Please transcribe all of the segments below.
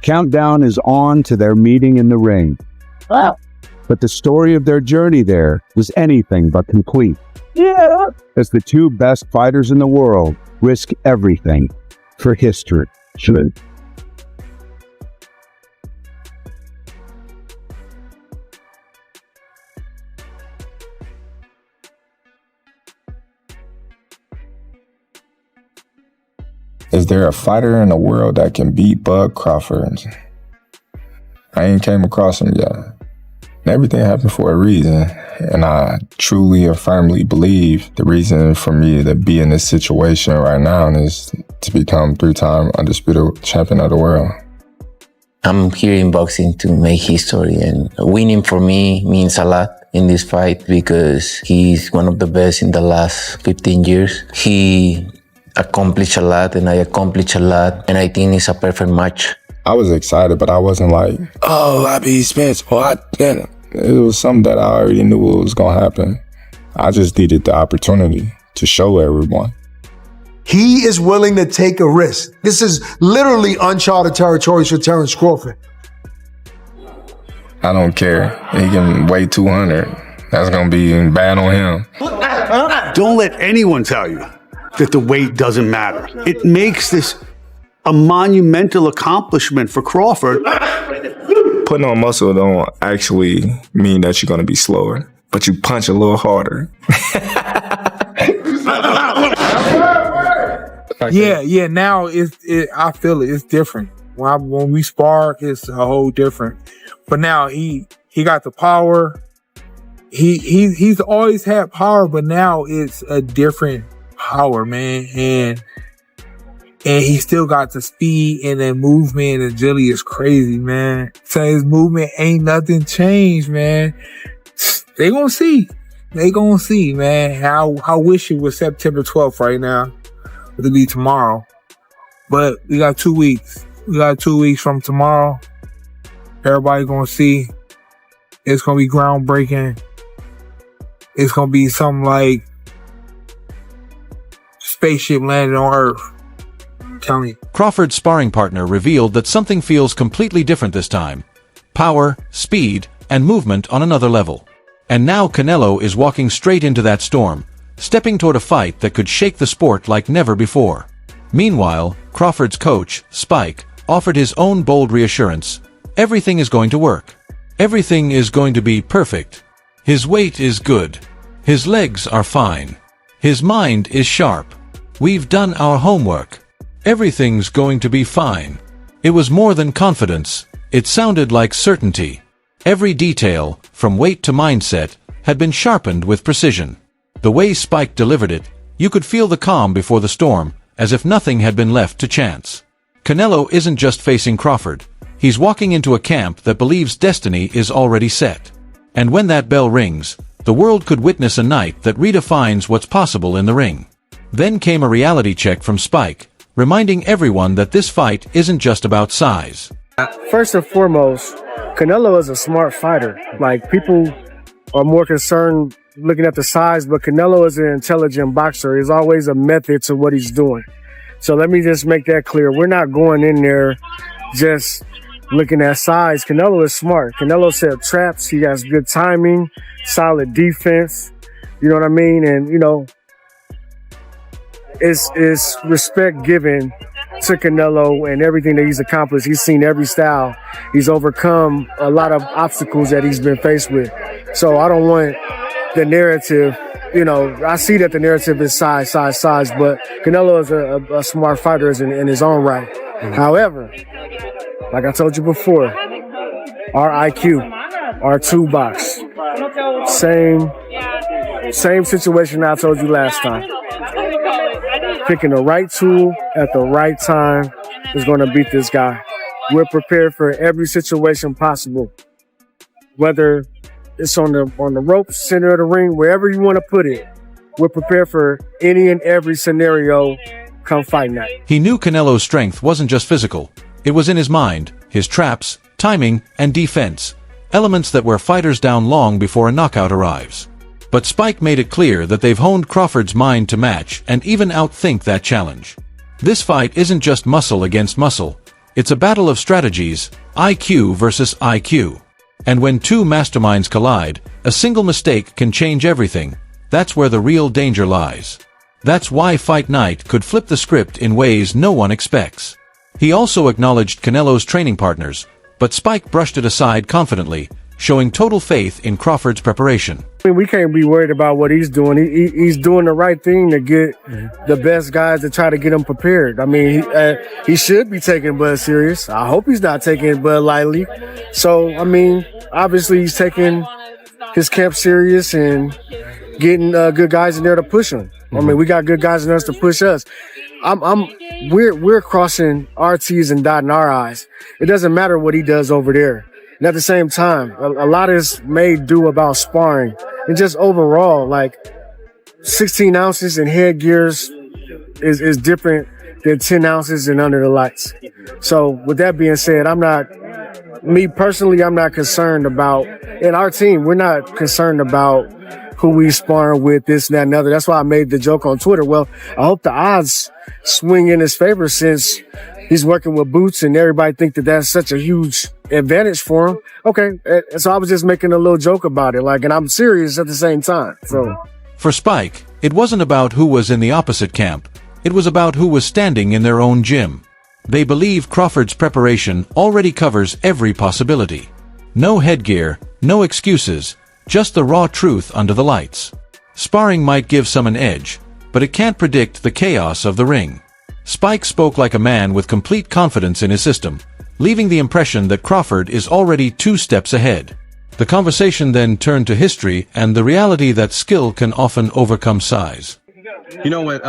countdown is on to their meeting in the ring. Wow. But the story of their journey there was anything but complete. Yeah. As the two best fighters in the world risk everything for history. Is there a fighter in the world that can beat Bud Crawford? I ain't came across him yet. Everything happened for a reason, and I truly and firmly believe the reason for me to be in this situation right now is to become 3-time undisputed champion of the world. I'm here in boxing to make history, and winning for me means a lot in this fight because he's one of the best in the last 15 years. He accomplished a lot, and I accomplished a lot, and I think it's a perfect match. I was excited, but I wasn't like, oh, I beat Spence, or I did it. It was something that I already knew was going to happen. I just needed the opportunity to show everyone. He is willing to take a risk. This is literally uncharted territories for Terence Crawford. I don't care. He can weigh 200. That's going to be bad on him. Don't let anyone tell you that the weight doesn't matter. It makes this a monumental accomplishment for Crawford. Putting on muscle don't actually mean that you're going to be slower, but you punch a little harder. Yeah. Now I feel it. It's different. When we spar, it's a whole different. But now he got the power. He's always had power, but now it's a different power, man. And he still got the speed and the movement and agility is crazy, man. So his movement ain't nothing changed, man. They gonna see. They gonna see, man. I wish it was September 12th right now. It'll be tomorrow. But we got 2 weeks. We got 2 weeks from tomorrow. Everybody gonna see. It's gonna be groundbreaking. It's gonna be something like spaceship landed on Earth. Tell me. Crawford's sparring partner revealed that something feels completely different this time. Power, speed, and movement on another level. And now Canelo is walking straight into that storm, stepping toward a fight that could shake the sport like never before. Meanwhile, Crawford's coach, Spike, offered his own bold reassurance. Everything is going to work. Everything is going to be perfect. His weight is good. His legs are fine. His mind is sharp. We've done our homework. Everything's going to be fine. It was more than confidence. It sounded like certainty. Every detail, from weight to mindset, had been sharpened with precision. The way Spike delivered it, you could feel the calm before the storm, as if nothing had been left to chance. Canelo isn't just facing Crawford. He's walking into a camp that believes destiny is already set. And when that bell rings, the world could witness a night that redefines what's possible in the ring. Then came a reality check from Spike, reminding everyone that this fight isn't just about size. First and foremost, Canelo is a smart fighter. Like, people are more concerned looking at the size, but Canelo is an intelligent boxer. There's always a method to what he's doing. So let me just make that clear. We're not going in there just looking at size. Canelo is smart. Canelo set traps. He has good timing, solid defense. You know what I mean? And, you know, it's respect given to Canelo and everything that he's accomplished. He's seen every style. He's overcome a lot of obstacles that he's been faced with. So I don't want the narrative, you know, I see that the narrative is size, but Canelo is a smart fighter in his own right. However, like I told you before, our IQ, our toolbox, same situation I told you last time. Picking the right tool at the right time is going to beat this guy. We're prepared for every situation possible, whether it's on the ropes, center of the ring, wherever you want to put it. We're prepared for any and every scenario come fight night. He knew Canelo's strength wasn't just physical. It was in his mind, his traps, timing, and defense, elements that wear fighters down long before a knockout arrives. But Spike made it clear that they've honed Crawford's mind to match and even outthink that challenge. This fight isn't just muscle against muscle. It's a battle of strategies, IQ versus IQ. And when two masterminds collide, a single mistake can change everything. That's where the real danger lies. That's why Fight Night could flip the script in ways no one expects. He also acknowledged Canelo's training partners, but Spike brushed it aside confidently, showing total faith in Crawford's preparation. I mean, we can't be worried about what he's doing. He's doing the right thing to get the best guys to try to get him prepared. I mean, he should be taking Bud serious. I hope he's not taking Bud lightly. So, I mean, obviously he's taking his camp serious and getting good guys in there to push him. I mean, we got good guys in us to push us. We're crossing our T's and dotting our I's. It doesn't matter what he does over there. And at the same time, a lot is made due about sparring and just overall, like 16 ounces in headgears is different than 10 ounces and under the lights. So with that being said, I'm not concerned about, and our team, we're not concerned about who we sparring with, this, that, and the other. That's why I made the joke on Twitter. Well, I hope the odds swing in his favor since he's working with Boots and everybody think that that's such a huge advantage for him. Okay, so I was just making a little joke about it, like, and I'm serious at the same time. So for Spike, it wasn't about who was in the opposite camp. It was about who was standing in their own gym. They believe Crawford's preparation already covers every possibility. No headgear, no excuses, just the raw truth under the lights. Sparring might give some an edge, but it can't predict the chaos of the ring. Spike spoke like a man with complete confidence in his system, leaving the impression that Crawford is already 2 steps ahead. The conversation then turned to history and the reality that skill can often overcome size. You know what,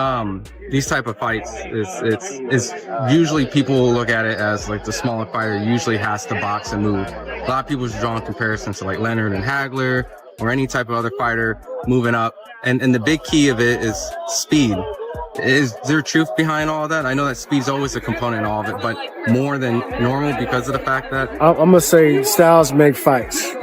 these type of fights is usually people look at it as like the smaller fighter usually has to box and move. A lot of people are drawing comparisons to like Leonard and Hagler or any type of other fighter moving up. And the big key of it is speed. Is there truth behind all that? I know that speed's always a component of all of it, but more than normal because of the fact that... I'm going to say styles make fights.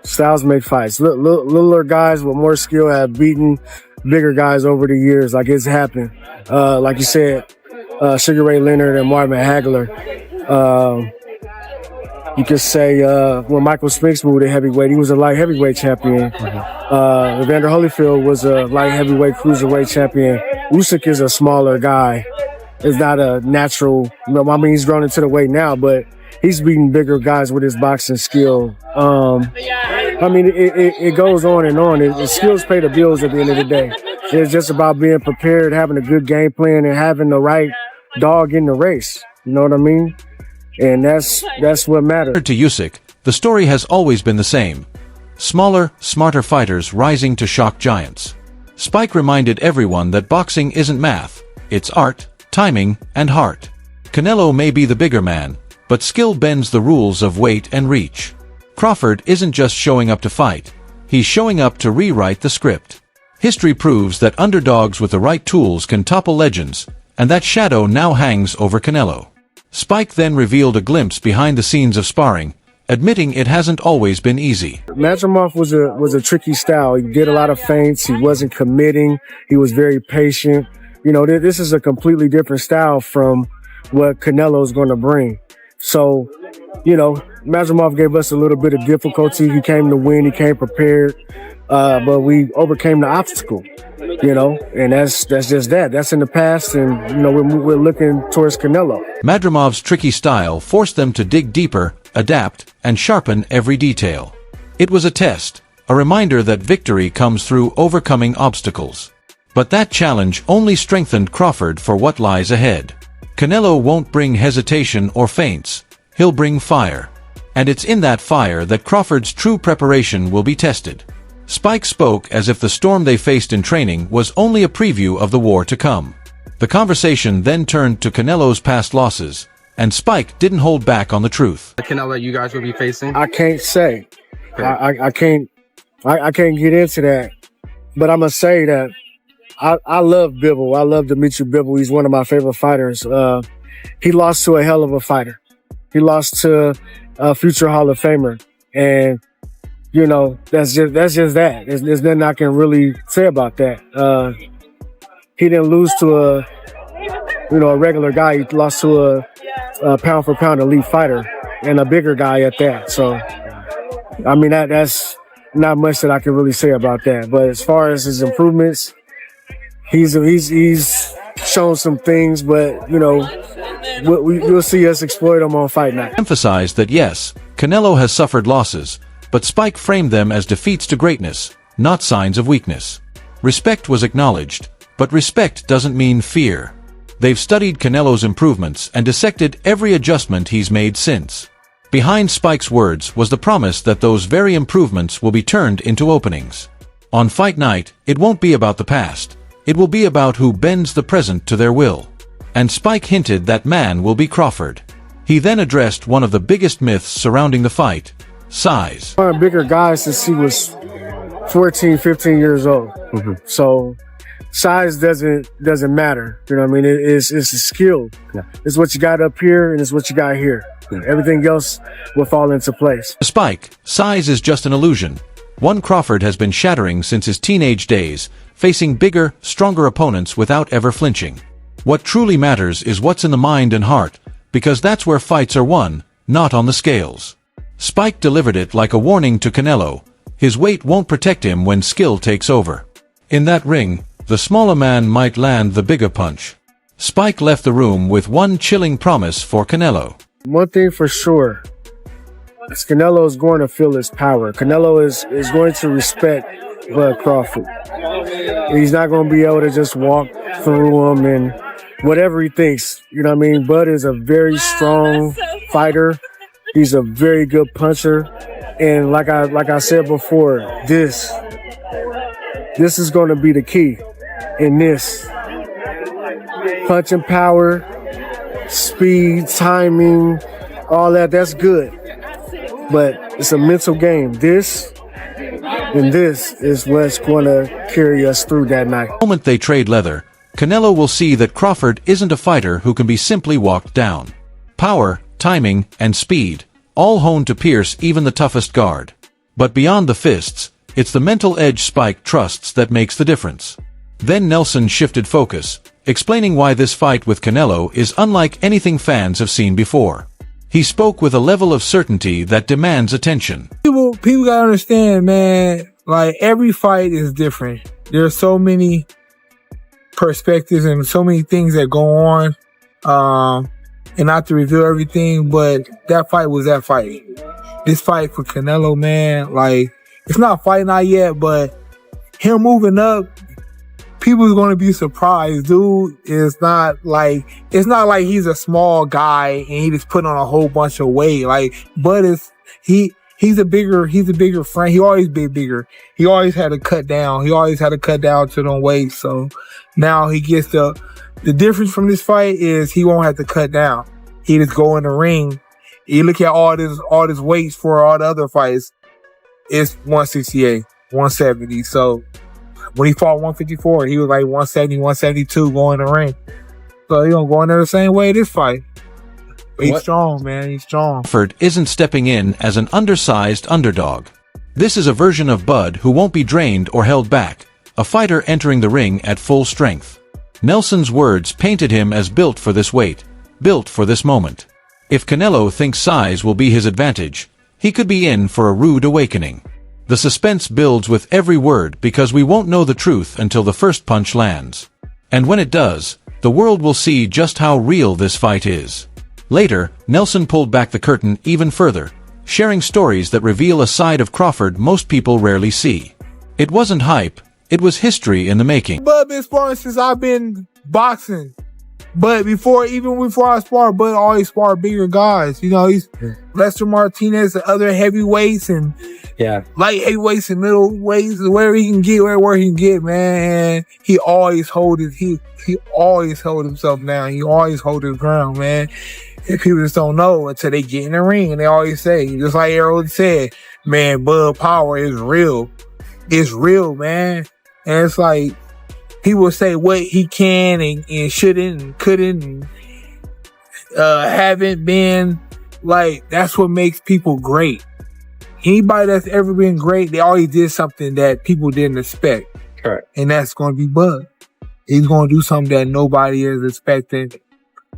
Styles make fights. Littler guys with more skill have beaten bigger guys over the years. Like, it's happened. Like you said, Sugar Ray Leonard and Marvin Hagler. You could say when Michael Spinks moved to heavyweight, he was a light heavyweight champion. Evander Holyfield was a light heavyweight cruiserweight champion. Usyk is a smaller guy. It's not a natural, I mean, he's grown into the weight now, but he's beating bigger guys with his boxing skill. I mean, it goes on and on. Skills pay the bills at the end of the day. It's just about being prepared, having a good game plan, and having the right dog in the race. You know what I mean? And that's what matters. To Usyk, the story has always been the same. Smaller, smarter fighters rising to shock giants. Spike reminded everyone that boxing isn't math. It's art, timing, and heart. Canelo may be the bigger man, but skill bends the rules of weight and reach. Crawford isn't just showing up to fight. He's showing up to rewrite the script. History proves that underdogs with the right tools can topple legends, and that shadow now hangs over Canelo. Spike then revealed a glimpse behind the scenes of sparring, admitting it hasn't always been easy. Madrimov was a tricky style. He did a lot of feints. He wasn't committing. He was very patient. You know, this is a completely different style from what Canelo's going to bring. So, you know, Madrimov gave us a little bit of difficulty. He came to win. He came prepared. But we overcame the obstacle, you know, and that's just that. That's in the past, and, you know, we're looking towards Canelo. Madrimov's tricky style forced them to dig deeper, adapt, and sharpen every detail. It was a test, a reminder that victory comes through overcoming obstacles. But that challenge only strengthened Crawford for what lies ahead. Canelo won't bring hesitation or feints. He'll bring fire. And it's in that fire that Crawford's true preparation will be tested. Spike spoke as if the storm they faced in training was only a preview of the war to come. The conversation then turned to Canelo's past losses, and Spike didn't hold back on the truth. The Canelo you guys will be facing? I can't say. Okay. I can't get into that. But I'm going to say that I love Bivol. I love Dimitri Bivol. He's one of my favorite fighters. He lost to a hell of a fighter. He lost to a future Hall of Famer. And you know, that's just that. There's nothing I can really say about that. He didn't lose to a regular guy. He lost to a pound for pound elite fighter and a bigger guy at that. So, I mean, that's not much that I can really say about that. But as far as his improvements, he's shown some things, but you know, you'll see us exploit him on Fight Night. Emphasized that yes, Canelo has suffered losses, but Spike framed them as defeats to greatness, not signs of weakness. Respect was acknowledged, but respect doesn't mean fear. They've studied Canelo's improvements and dissected every adjustment he's made since. Behind Spike's words was the promise that those very improvements will be turned into openings. On Fight Night, it won't be about the past. It will be about who bends the present to their will. And Spike hinted that man will be Crawford. He then addressed one of the biggest myths surrounding the fight: size. One of the bigger guys since he was 14, 15 years old. So size doesn't matter. You know what I mean? It's a skill. It's what you got up here and it's what you got here. Everything else will fall into place. To Spike, size is just an illusion. One Crawford has been shattering since his teenage days, facing bigger, stronger opponents without ever flinching. What truly matters is what's in the mind and heart, because that's where fights are won, not on the scales. Spike delivered it like a warning to Canelo. His weight won't protect him when skill takes over. In that ring, the smaller man might land the bigger punch. Spike left the room with one chilling promise for Canelo. One thing for sure is Canelo is going to feel his power. Canelo is going to respect Bud Crawford. He's not going to be able to just walk through him and whatever he thinks. You know what I mean? Bud is a very strong fighter. He's a very good puncher. And like I said before, this is going to be the key in this. Punching power, speed, timing, all that's good. But it's a mental game. This is what's going to carry us through that night. The moment they trade leather, Canelo will see that Crawford isn't a fighter who can be simply walked down. Power, timing, and speed, all honed to pierce even the toughest guard. But beyond the fists, it's the mental edge Spike trusts that makes the difference. Then Nelson shifted focus, explaining why this fight with Canelo is unlike anything fans have seen before. He spoke with a level of certainty that demands attention. People gotta understand, man, like every fight is different. There's so many perspectives and so many things that go on. And not to reveal everything, but that fight was that fight. This fight for Canelo, man, like, it's not Fight Night yet, but him moving up, people are going to be surprised. Dude is not like, it's not like he's a small guy and he just put on a whole bunch of weight. Like, but he's a bigger friend. He always been bigger. He always had to cut down. He always had to cut down to them weights. So now he gets the difference from this fight is he won't have to cut down. He just go in the ring. You look at all this weights for all the other fights. It's 168, 170. So when he fought 154, he was like 170, 172 going in the ring. So he gonna go in there the same way this fight. But he's strong, man. He's strong. Crawford isn't stepping in as an undersized underdog. This is a version of Bud who won't be drained or held back, a fighter entering the ring at full strength. Nelson's words painted him as built for this weight, built for this moment. If Canelo thinks size will be his advantage, he could be in for a rude awakening. The suspense builds with every word because we won't know the truth until the first punch lands. And when it does, the world will see just how real this fight is. Later, Nelson pulled back the curtain even further, sharing stories that reveal a side of Crawford most people rarely see. It wasn't hype, it was history in the making. Bud been sparring since I've been boxing. But even before I sparred, Bud always sparred bigger guys. You know, he's Lester Martinez, the other heavyweights and light heavyweights and middleweights, where he can get, man. He always hold himself down. He always hold his ground, man. And people just don't know until they get in the ring. And they always say, just like Errol said, man, Bud power is real. It's real, man. And it's like, people say what he can and shouldn't and couldn't and haven't been. Like, that's what makes people great. Anybody that's ever been great, they always did something that people didn't expect. Correct. And that's going to be Bud. He's going to do something that nobody is expecting.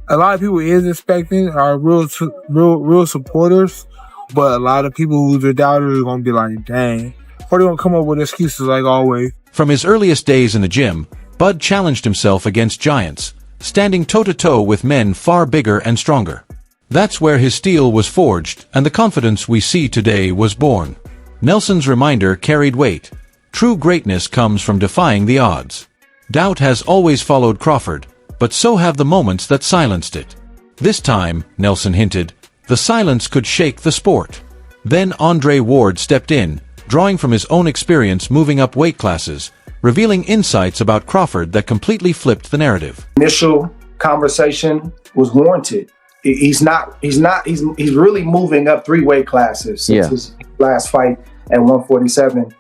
a lot of people is expecting are real supporters, but a lot of people who's a doubter are gonna be like, dang, or they're gonna come up with excuses like always. From his earliest days in the gym, Bud challenged himself against giants, standing toe-to-toe with men far bigger and stronger. That's where his steel was forged, and the confidence we see today was born. Nelson's reminder carried weight. True greatness comes from defying the odds. Doubt has always followed Crawford, but so have the moments that silenced it. This time, Nelson hinted, the silence could shake the sport. Then Andre Ward stepped in, drawing from his own experience moving up weight classes, revealing insights about Crawford that completely flipped the narrative. Initial conversation was warranted. He's really moving up 3 weight classes since his last fight at 147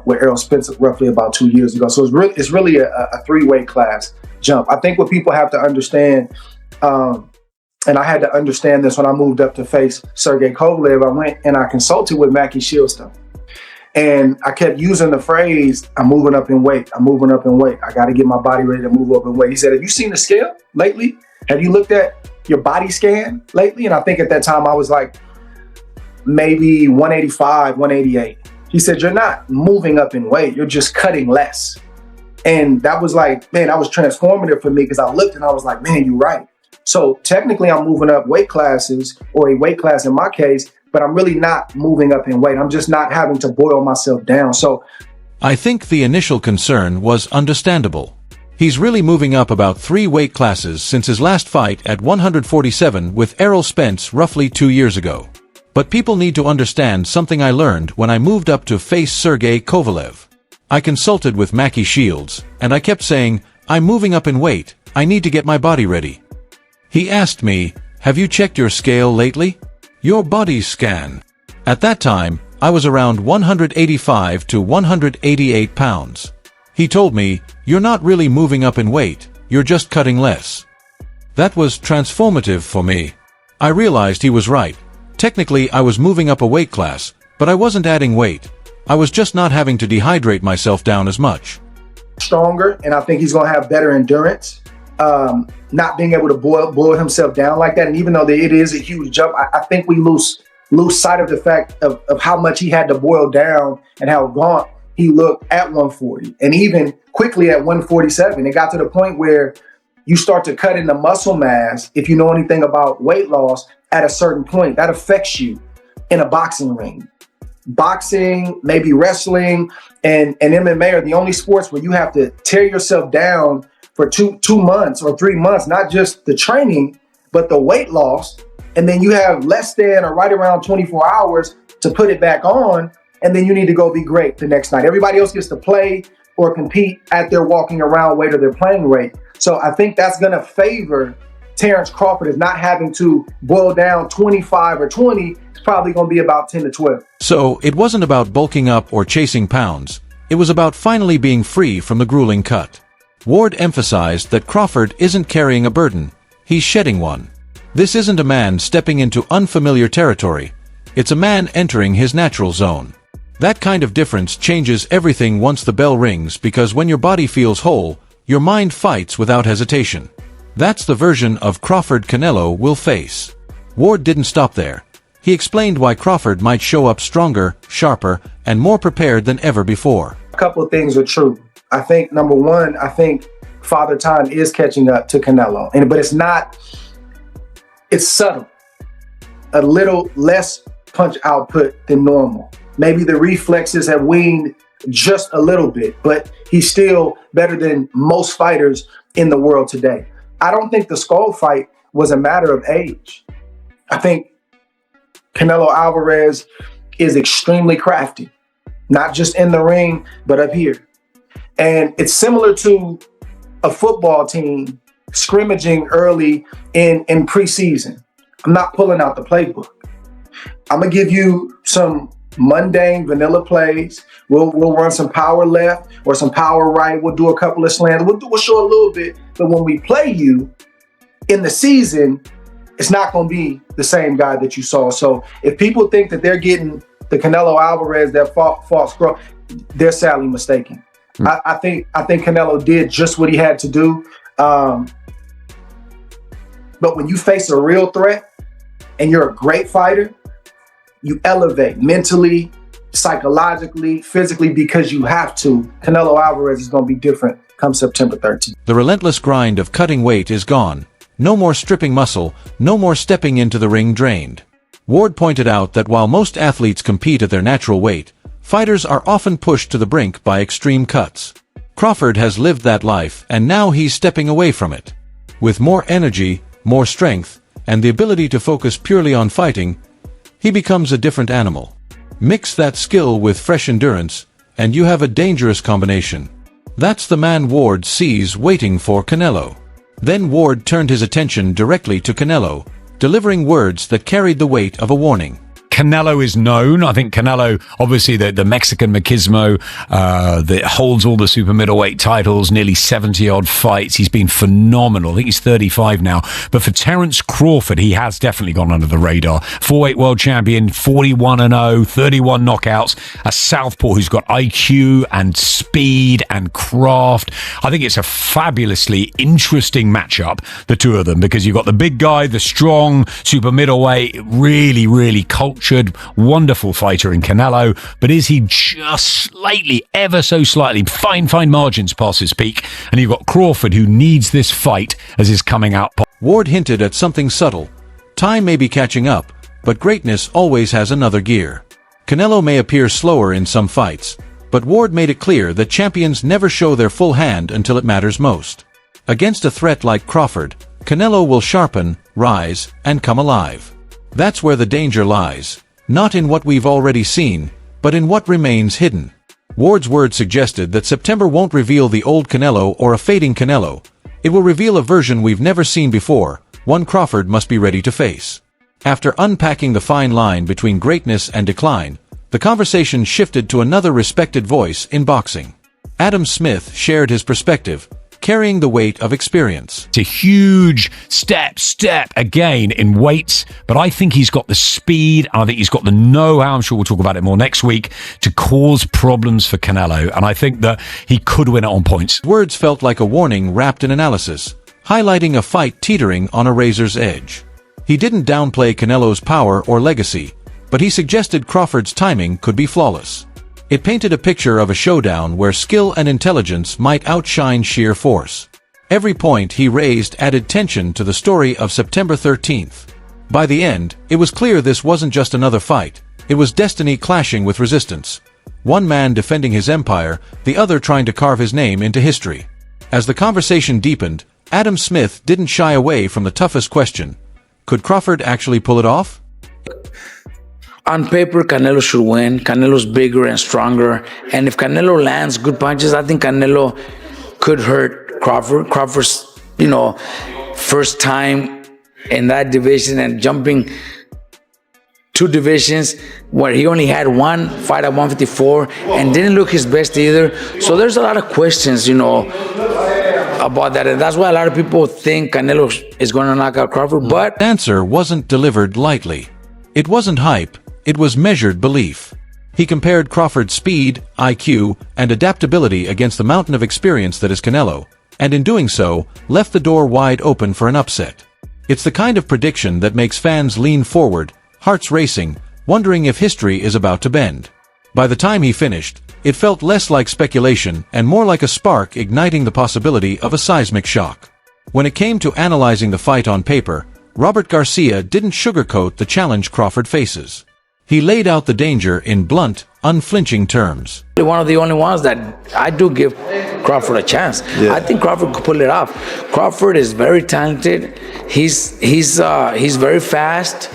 with Errol Spence roughly about 2 years ago. So it's really a 3 weight class jump. I think what people have to understand, and I had to understand this when I moved up to face Sergey Kovalev, I went and I consulted with Mackie Shieldstone. And I kept using the phrase, I'm moving up in weight. I'm moving up in weight. I got to get my body ready to move up in weight. He said, have you seen the scale lately? Have you looked at your body scan lately? And I think at that time I was like maybe 185, 188. He said, you're not moving up in weight. You're just cutting less. And that was like, man, that was transformative for me because I looked and I was like, man, you're right. So technically I'm moving up weight classes, or a weight class in my case, but I'm really not moving up in weight. I'm just not having to boil myself down. So I think the initial concern was understandable. He's really moving up about 3 weight classes since his last fight at 147 with Errol Spence roughly 2 years ago. But people need to understand something I learned when I moved up to face Sergey Kovalev. I consulted with Mackie Shields, and I kept saying, I'm moving up in weight, I need to get my body ready. He asked me, have you checked your scale lately? Your body scan. At that time, I was around 185 to 188 pounds. He told me, you're not really moving up in weight, you're just cutting less. That was transformative for me. I realized he was right. Technically, I was moving up a weight class, but I wasn't adding weight. I was just not having to dehydrate myself down as much. Stronger, and I think he's going to have better endurance. Not being able to boil himself down like that. And even though it is a huge jump, I think we lose sight of the fact of how much he had to boil down and how gaunt he looked at 140. And even quickly at 147, it got to the point where you start to cut into muscle mass. If you know anything about weight loss, at a certain point, that affects you in a boxing ring. Boxing, maybe wrestling, and MMA are the only sports where you have to tear yourself down for two months or 3 months, not just the training, but the weight loss. And then you have less than or right around 24 hours to put it back on. And then you need to go be great the next night. Everybody else gets to play or compete at their walking around weight or their playing weight. So I think that's going to favor Terence Crawford is not having to boil down 25 or 20. It's probably going to be about 10 to 12. So it wasn't about bulking up or chasing pounds. It was about finally being free from the grueling cut. Ward emphasized that Crawford isn't carrying a burden. He's shedding one. This isn't a man stepping into unfamiliar territory. It's a man entering his natural zone. That kind of difference changes everything once the bell rings, because when your body feels whole, your mind fights without hesitation. That's the version of Crawford Canelo we'll face. Ward didn't stop there. He explained why Crawford might show up stronger, sharper, and more prepared than ever before. A couple of things are true. I think, number one, I think Father Time is catching up to Canelo. But it's subtle. A little less punch output than normal. Maybe the reflexes have weaned just a little bit, but he's still better than most fighters in the world today. I don't think the skull fight was a matter of age. I think Canelo Alvarez is extremely crafty, not just in the ring, but up here. And it's similar to a football team scrimmaging early in preseason. I'm not pulling out the playbook. I'm going to give you some mundane vanilla plays. We'll run some power left or some power right. We'll do a couple of slants. We'll show a little bit. But when we play you in the season, it's not going to be the same guy that you saw. So if people think that they're getting the Canelo Alvarez that fought Scruggs, they're sadly mistaken. I think Canelo did just what he had to do. But when you face a real threat and you're a great fighter, you elevate mentally, psychologically, physically, because you have to. Canelo Alvarez is going to be different come September 13th. The relentless grind of cutting weight is gone. No more stripping muscle, no more stepping into the ring drained. Ward pointed out that while most athletes compete at their natural weight, fighters are often pushed to the brink by extreme cuts. Crawford has lived that life, and now he's stepping away from it. With more energy, more strength, and the ability to focus purely on fighting, he becomes a different animal. Mix that skill with fresh endurance, and you have a dangerous combination. That's the man Ward sees waiting for Canelo. Then Ward turned his attention directly to Canelo, delivering words that carried the weight of a warning. Canelo is known. I think Canelo, obviously the Mexican machismo that holds all the super middleweight titles, nearly 70-odd fights. He's been phenomenal. I think he's 35 now. But for Terence Crawford, he has definitely gone under the radar. 4-weight world champion, 41-0, 31 knockouts. A southpaw who's got IQ and speed and craft. I think it's a fabulously interesting matchup, the two of them, because you've got the big guy, the strong super middleweight, really, really cultured, wonderful fighter in Canelo, but is he just slightly, ever so slightly, fine margins past his peak? And you've got Crawford, who needs this fight as his coming out. Ward hinted at something subtle. Time may be catching up, but greatness always has another gear. Canelo may appear slower in some fights, but Ward made it clear that champions never show their full hand until it matters most. Against a threat like Crawford, Canelo will sharpen, rise, and come alive. That's where the danger lies, not in what we've already seen, but in what remains hidden. Ward's words suggested that September won't reveal the old Canelo or a fading Canelo. It will reveal a version we've never seen before, one Crawford must be ready to face. After unpacking the fine line between greatness and decline, the conversation shifted to another respected voice in boxing. Adam Smith shared his perspective, carrying the weight of experience. It's a huge step again in weights, but I think he's got the speed, I think he's got the know-how, I'm sure we'll talk about it more next week, to cause problems for Canelo, and I think that he could win it on points. Words felt like a warning wrapped in analysis, highlighting a fight teetering on a razor's edge. He didn't downplay Canelo's power or legacy, but he suggested Crawford's timing could be flawless. It painted a picture of a showdown where skill and intelligence might outshine sheer force. Every point he raised added tension to the story of September 13th. By the end, it was clear this wasn't just another fight. It was destiny clashing with resistance. One man defending his empire, the other trying to carve his name into history. As the conversation deepened, Adam Smith didn't shy away from the toughest question. Could Crawford actually pull it off? On paper, Canelo should win. Canelo's bigger and stronger. And if Canelo lands good punches, I think Canelo could hurt Crawford. Crawford's, first time in that division and jumping two divisions where he only had one fight at 154 and didn't look his best either. So there's a lot of questions, about that. And that's why a lot of people think Canelo is going to knock out Crawford. But the answer wasn't delivered lightly. It wasn't hype. It was measured belief. He compared Crawford's speed, IQ, and adaptability against the mountain of experience that is Canelo, and in doing so, left the door wide open for an upset. It's the kind of prediction that makes fans lean forward, hearts racing, wondering if history is about to bend. By the time he finished, it felt less like speculation and more like a spark igniting the possibility of a seismic shock. When it came to analyzing the fight on paper, Robert Garcia didn't sugarcoat the challenge Crawford faces. He laid out the danger in blunt, unflinching terms. One of the only ones that I do give Crawford a chance. Yeah. I think Crawford could pull it off. Crawford is very talented. He's very fast.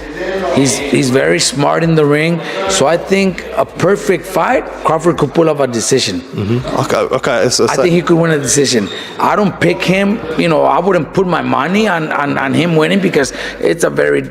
He's very smart in the ring. So I think a perfect fight, Crawford could pull off a decision. Mm-hmm. Okay. I think he could win a decision. I don't pick him. I wouldn't put my money on him winning because it's a very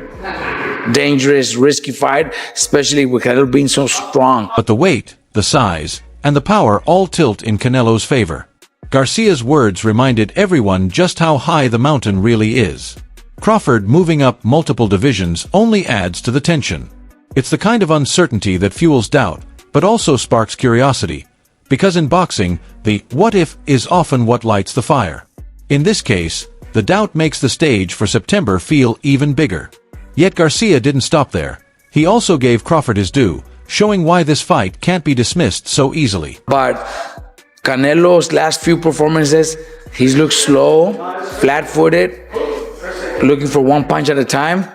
dangerous, risky fight, especially with Canelo being so strong. But the weight, the size, and the power all tilt in Canelo's favor. Garcia's words reminded everyone just how high the mountain really is. Crawford moving up multiple divisions only adds to the tension. It's the kind of uncertainty that fuels doubt, but also sparks curiosity, because in boxing, the what if is often what lights the fire. In this case, The doubt makes the stage for September feel even bigger. Yet Garcia didn't stop there. He also gave Crawford his due, showing why this fight can't be dismissed so easily. But Canelo's last few performances, he's looked slow, flat-footed, looking for one punch at a time.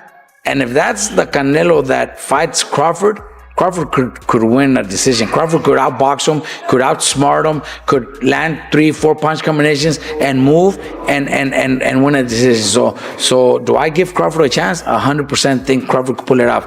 And if that's the Canelo that fights Crawford, Crawford could win a decision. Crawford could outbox him, could outsmart him, could land 3-4 punch combinations and move and win a decision. So do I give Crawford a chance? 100% think Crawford could pull it off.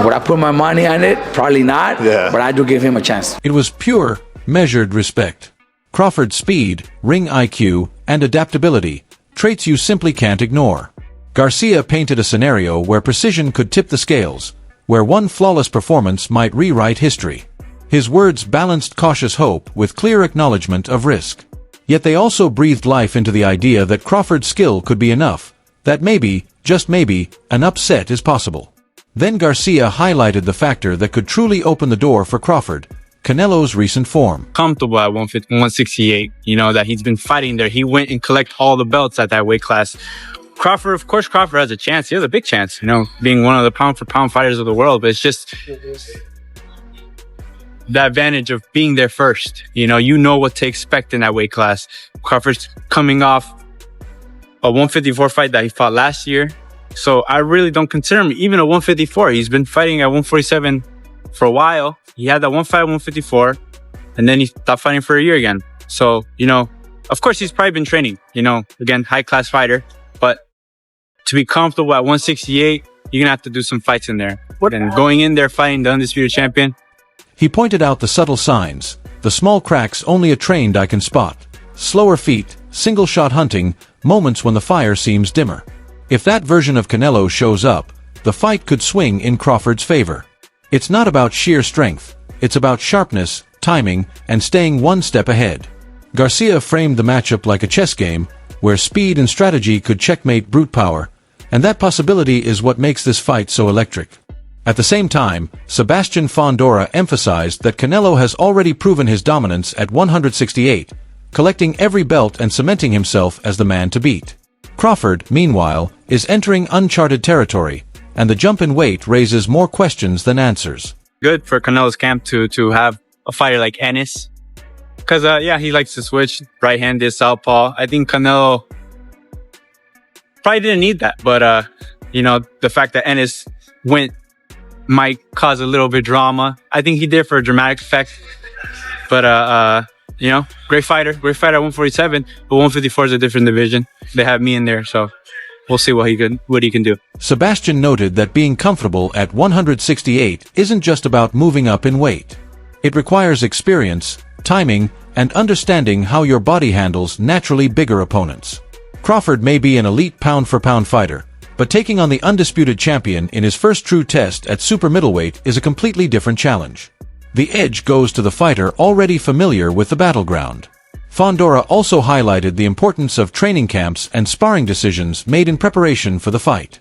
Would I put my money on it? Probably not, but I do give him a chance. It was pure, measured respect. Crawford's speed, ring IQ, and adaptability, traits you simply can't ignore. Garcia painted a scenario where precision could tip the scales, where one flawless performance might rewrite history. His words balanced cautious hope with clear acknowledgement of risk. Yet they also breathed life into the idea that Crawford's skill could be enough, that maybe, just maybe, an upset is possible. Then Garcia highlighted the factor that could truly open the door for Crawford, Canelo's recent form. Comfortable at 168, that he's been fighting there. He went and collected all the belts at that weight class. Crawford, of course, Crawford has a chance. He has a big chance, being one of the pound-for-pound fighters of the world. But it's just the advantage of being there first. You know what to expect in that weight class. Crawford's coming off a 154 fight that he fought last year. So I really don't consider him even a 154. He's been fighting at 147 for a while. He had that one fight at 154, and then he stopped fighting for a year again. So, of course, he's probably been training, again, high-class fighter. But to be comfortable at 168, you're going to have to do some fights in there. And going in there fighting the undisputed champion. He pointed out the subtle signs, the small cracks only a trained eye can spot, slower feet, single-shot hunting, moments when the fire seems dimmer. If that version of Canelo shows up, the fight could swing in Crawford's favor. It's not about sheer strength, it's about sharpness, timing, and staying one step ahead. Garcia framed the matchup like a chess game, where speed and strategy could checkmate brute power, and that possibility is what makes this fight so electric. At the same time, Sebastian Fondora emphasized that Canelo has already proven his dominance at 168, collecting every belt and cementing himself as the man to beat. Crawford, meanwhile, is entering uncharted territory, and the jump in weight raises more questions than answers. Good for Canelo's camp to have a fighter like Ennis. Because, he likes to switch right-handed, southpaw. I think Canelo probably didn't need that. But, the fact that Ennis went might cause a little bit of drama. I think he did for a dramatic effect. But, great fighter at 147. But 154 is a different division. They have me in there, so we'll see what he can do. Sebastian noted that being comfortable at 168 isn't just about moving up in weight. It requires experience, timing, and understanding how your body handles naturally bigger opponents. Crawford may be an elite pound-for-pound fighter, but taking on the undisputed champion in his first true test at super middleweight is a completely different challenge. The edge goes to the fighter already familiar with the battleground. Fondora also highlighted the importance of training camps and sparring decisions made in preparation for the fight.